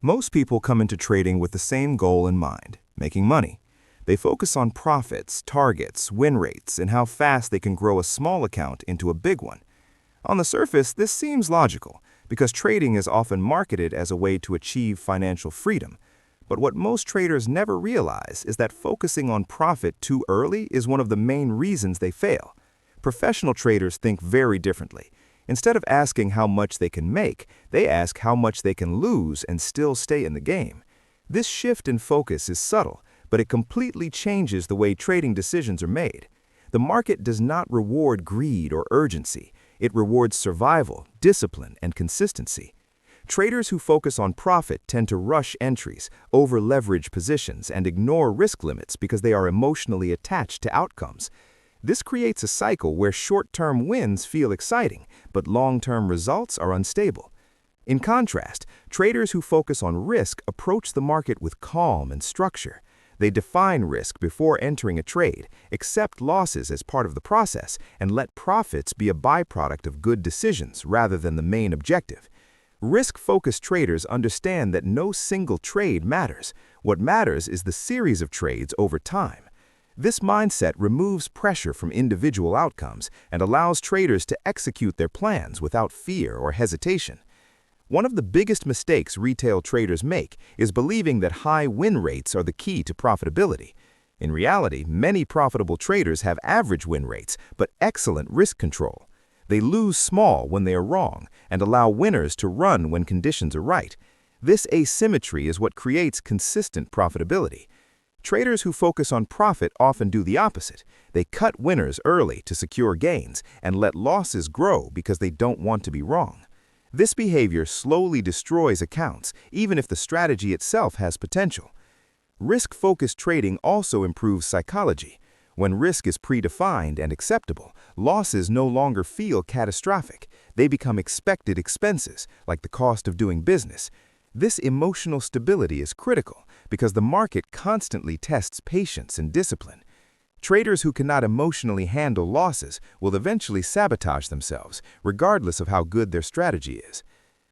Most people come into trading with the same goal in mind, making money. They focus on profits, targets, win rates, and how fast they can grow a small account into a big one. On the surface, this seems logical, because trading is often marketed as a way to achieve financial freedom. But what most traders never realize is that focusing on profit too early is one of the main reasons they fail. Professional traders think very differently. Instead of asking how much they can make, they ask how much they can lose and still stay in the game. This shift in focus is subtle, but it completely changes the way trading decisions are made. The market does not reward greed or urgency. It rewards survival, discipline, and consistency. Traders who focus on profit tend to rush entries, over-leverage positions, and ignore risk limits because they are emotionally attached to outcomes. This creates a cycle where short-term wins feel exciting, but long-term results are unstable. In contrast, traders who focus on risk approach the market with calm and structure. They define risk before entering a trade, accept losses as part of the process, and let profits be a byproduct of good decisions rather than the main objective. Risk-focused traders understand that no single trade matters. What matters is the series of trades over time. This mindset removes pressure from individual outcomes and allows traders to execute their plans without fear or hesitation. One of the biggest mistakes retail traders make is believing that high win rates are the key to profitability. In reality, many profitable traders have average win rates, but excellent risk control. They lose small when they are wrong and allow winners to run when conditions are right. This asymmetry is what creates consistent profitability. Traders who focus on profit often do the opposite. They cut winners early to secure gains and let losses grow because they don't want to be wrong. This behavior slowly destroys accounts, even if the strategy itself has potential. Risk-focused trading also improves psychology. When risk is predefined and acceptable, losses no longer feel catastrophic. They become expected expenses, like the cost of doing business. This emotional stability is critical because the market constantly tests patience and discipline. Traders who cannot emotionally handle losses will eventually sabotage themselves, regardless of how good their strategy is.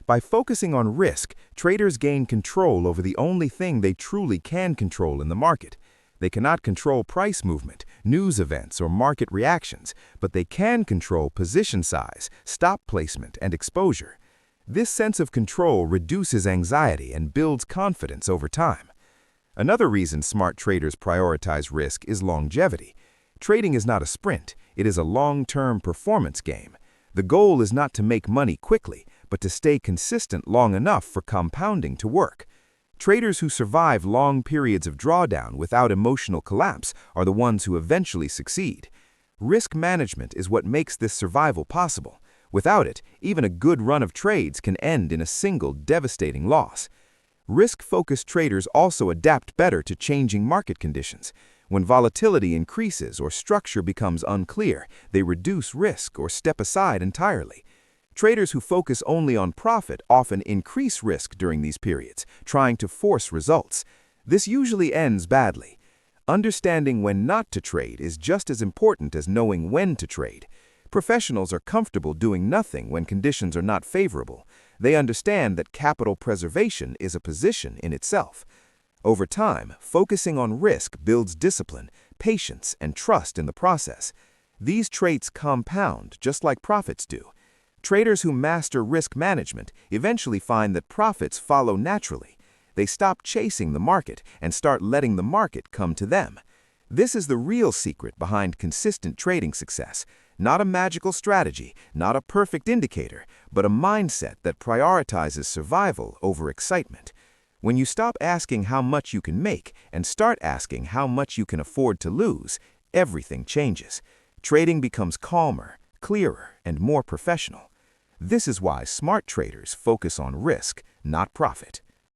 By focusing on risk, traders gain control over the only thing they truly can control in the market. They cannot control price movement, news events, or market reactions, but they can control position size, stop placement, and exposure. This sense of control reduces anxiety and builds confidence over time. Another reason smart traders prioritize risk is longevity. Trading is not a sprint, it is a long-term performance game. The goal is not to make money quickly, but to stay consistent long enough for compounding to work. Traders who survive long periods of drawdown without emotional collapse are the ones who eventually succeed. Risk management is what makes this survival possible. Without it, even a good run of trades can end in a single devastating loss. Risk-focused traders also adapt better to changing market conditions. When volatility increases or structure becomes unclear, they reduce risk or step aside entirely. Traders who focus only on profit often increase risk during these periods, trying to force results. This usually ends badly. Understanding when not to trade is just as important as knowing when to trade. Professionals are comfortable doing nothing when conditions are not favorable. They understand that capital preservation is a position in itself. Over time, focusing on risk builds discipline, patience, and trust in the process. These traits compound just like profits do. Traders who master risk management eventually find that profits follow naturally. They stop chasing the market and start letting the market come to them. This is the real secret behind consistent trading success. Not a magical strategy, not a perfect indicator, but a mindset that prioritizes survival over excitement. When you stop asking how much you can make and start asking how much you can afford to lose, everything changes. Trading becomes calmer, clearer, and more professional. This is why smart traders focus on risk, not profit.